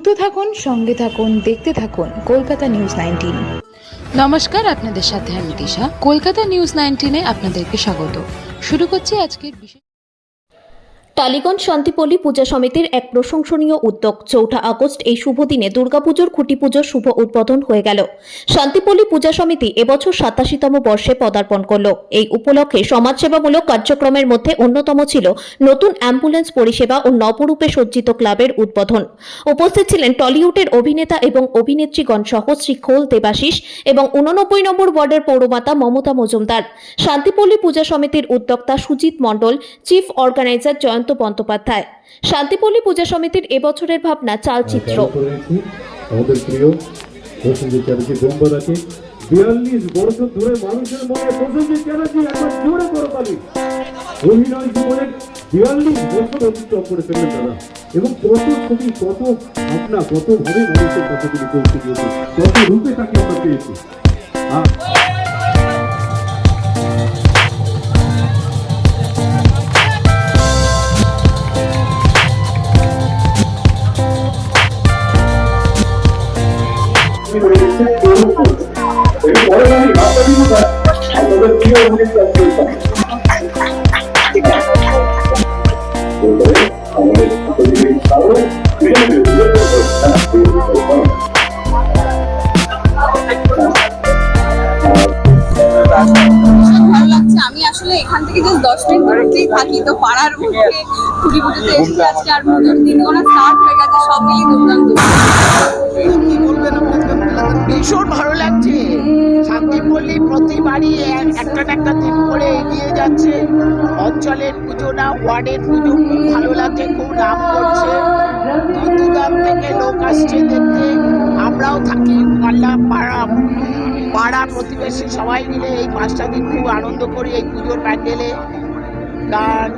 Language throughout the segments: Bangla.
যুক্ত থাকুন, সঙ্গে থাকুন, দেখতে থাকুন কলকাতা নিউজ 19। নমস্কার, আপনাদের সাথে আমি দিশা। কলকাতা নিউজ 19-এ আপনাদেরকে স্বাগত। শুরু করছি আজকের বিশেষ। টালিগঞ্জ শান্তিপল্লী পূজা সমিতির এক প্রশংসনীয় উদ্যোগ। 4 আগস্ট এই শুভ দিনে দুর্গাপুজোর খুঁটি পুজোর শুভ উদ্বোধন হয়ে গেল। শান্তিপল্লী পূজা সমিতি এবছর 87তম বর্ষে পদার্পণ করল। এই উপলক্ষে সমাজসেবামূলক কার্যক্রমের মধ্যে অন্যতম ছিল নতুন অ্যাম্বুলেন্স পরিষেবা ও নবরূপে সজ্জিত ক্লাবের উদ্বোধন। উপস্থিত ছিলেন টলিউডের অভিনেতা এবং অভিনেত্রীগণ সহ শ্রী খোল দেবাশিস এবং 89 নম্বর ওয়ার্ডের পৌরমাতা মমতা মজুমদার। শান্তিপল্লী পূজা সমিতির উদ্যোক্তা সুজিত মণ্ডল, চিফ অর্গানাইজার জয়ন্ত বন্দ্যোপাধ্যায়। শান্তিপল্লী পূজা সমিতির এবছরের ভাবনা চালচিত্র। আমাদের প্রিয় প্রসেনজিৎ চ্যাটার্জি বোম্বাদাকে 42 বছর ধরে মানুষের মনে প্রসেনজিৎ চ্যাটার্জি একবার জোরে করে পালি অভিনয় জীবনে 42 বছর অতিক্রম করে ফেললেন তারা, এবং কত ছবি, কত ভাবনা, কতভাবে মানুষের কাছে তিনি পৌঁছে দিয়েছেন, কত রূপে তাকে আমরা পেয়েছি। আমি আসলে এখান থেকে জাস্ট 10 মিনিট দূরেই থাকি, তো পাড়ার মধ্যে খুঁটি পুজোতে এসেছি আজকে। আর পুজোর দিনগুলো স্টার্ট হয়ে গেছে, সব মিলিয়ে দুর্দান্ত। ভীষণ ভালো লাগছে। শান্তিপল্লী প্রতিবারই একটা না একটা দিন করে এগিয়ে যাচ্ছে। অঞ্চলের পুজো না, ওয়ার্ডের পুজো খুব ভালো লাগছে, খুব নাম করছে। দূর দূরান্ত থেকে লোক আসছে দেখতে। আমরাও থাকি পাড়া প্রতিবেশী সবাই মিলে এই 5টা দিন খুব আনন্দ করি। এই পুজোর প্যান্ডেলে গান,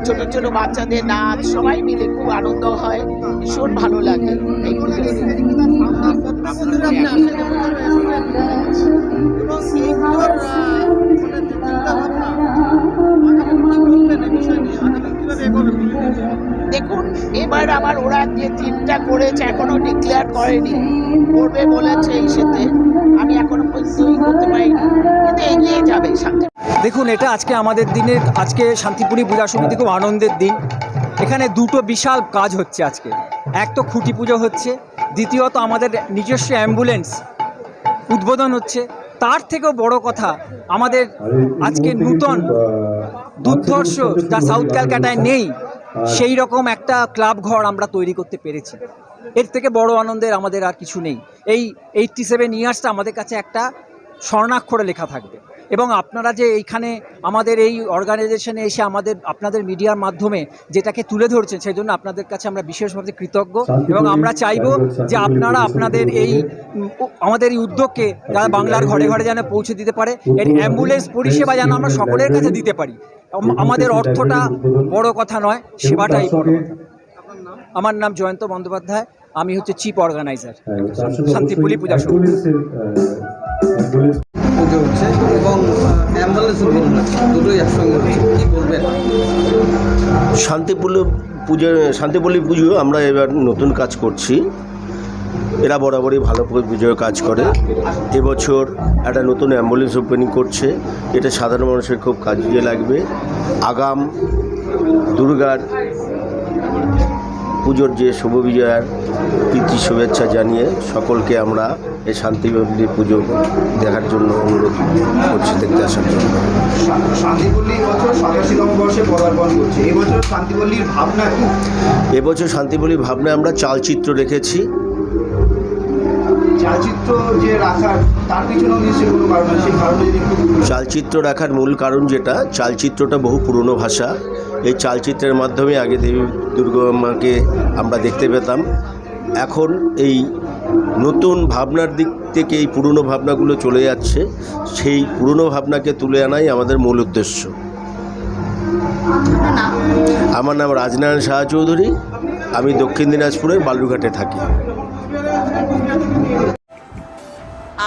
ছোট ছোট বাচ্চাদের নাচ, সবাই মিলে খুব আনন্দ হয়, ভীষণ ভালো লাগে এই পুজো। দেখুন, এবার আবার ওরা যে 3টা করেছে এখনো ডিক্লেয়ার করেনি, করবে বলেছে এই সাথে। আমি এখনো পর্যন্তই করতে পারিনি, কিন্তু এগিয়ে যাবে সাথে। দেখুন, এটা আজকে আমাদের দিনের, আজকে শান্তিপল্লী পূজা সমিতি খুব আনন্দের দিন। এখানে দুটো বিশাল কাজ হচ্ছে আজকে। এক তো খুঁটি পুজো হচ্ছে, দ্বিতীয়ত আমাদের নিজস্ব অ্যাম্বুলেন্স উদ্বোধন হচ্ছে। তার থেকেও বড় কথা, আমাদের আজকে নূতন দুর্ধর্ষ যা সাউথ ক্যালকাটায় নেই, সেই রকম একটা ক্লাব ঘর আমরা তৈরি করতে পেরেছি। এর থেকে বড় আনন্দের আমাদের আর কিছু নেই। এই 87 ইয়ার্সটা আমাদের কাছে একটা স্বর্ণাক্ষরে লেখা থাকবে। এবং আপনারা যে এইখানে আমাদের এই অর্গানাইজেশনে এসে আপনাদের মিডিয়ার মাধ্যমে যেটাকে তুলে ধরছেন, সেই জন্য আপনাদের কাছে আমরা বিশেষভাবে কৃতজ্ঞ। এবং আমরা চাইব যে আপনারা আপনাদের আমাদের এই উদ্যোগকে যারা বাংলার ঘরে ঘরে যেন পৌঁছে দিতে পারে। এর অ্যাম্বুলেন্স পরিষেবা যেন আমরা সকলের কাছে দিতে পারি। আমাদের অর্থটা বড় কথা নয়, সেবাটাই বড় কথা। আমার নাম জয়ন্ত বন্দ্যোপাধ্যায়, আমি হচ্ছে চিফ অর্গানাইজার শান্তিপল্লী পূজা সমিতি। পুজো হচ্ছে এবং অ্যাম্বুলেন্স দুটোই একসঙ্গে হচ্ছে, কী বলবেন? শান্তিপল্লী পুজো আমরা এবার নতুন কাজ করছি। এরা বরাবরই ভালো পুজোর কাজ করে। এবছর একটা নতুন অ্যাম্বুলেন্স ওপেনিং করছে, এটা সাধারণ মানুষের খুব কাজে লাগবে। আগাম দুর্গার পুজোর যে শুভ বিজয়ার প্রীতি শুভেচ্ছা জানিয়ে সকলকে আমরা এই শান্তিপল্লী পুজো দেখার জন্য অনুরোধ করছি, দেখতে আসার জন্য। শান্তিপল্লী এবছর 87তম বর্ষে পদার্পণ করছে। এবছর শান্তিপল্লীর ভাবনা কি? এবছর শান্তিপল্লীর ভাবনা আমরা চালচিত্র রেখেছি। চালচিত্র যে রাখার তার পিছনেও নিশ্চয়ই কোনো কারণ আছে, সেই কারণে যদি চালচিত্র রাখার মূল কারণ যেটা, চালচিত্রটা বহু পুরনো ভাষা। এই চালচিত্রের মাধ্যমে আগে দেবী দুর্গামাকে আমরা দেখতে পেতাম। এখন এই নতুন ভাবনার দিক থেকে এই পুরনো ভাবনাগুলো চলে যাচ্ছে, সেই পুরনো ভাবনাকে তুলে আনাই আমাদের মূল উদ্দেশ্য। আমার নাম রাজনারায়ণ শাহ চৌধুরী, আমি দক্ষিণ দিনাজপুরের বালুরঘাটে থাকি।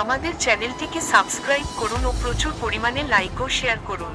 আমাদের চ্যানেলটিকে সাবস্ক্রাইব করুন ও প্রচুর পরিমাণে লাইক ও শেয়ার করুন।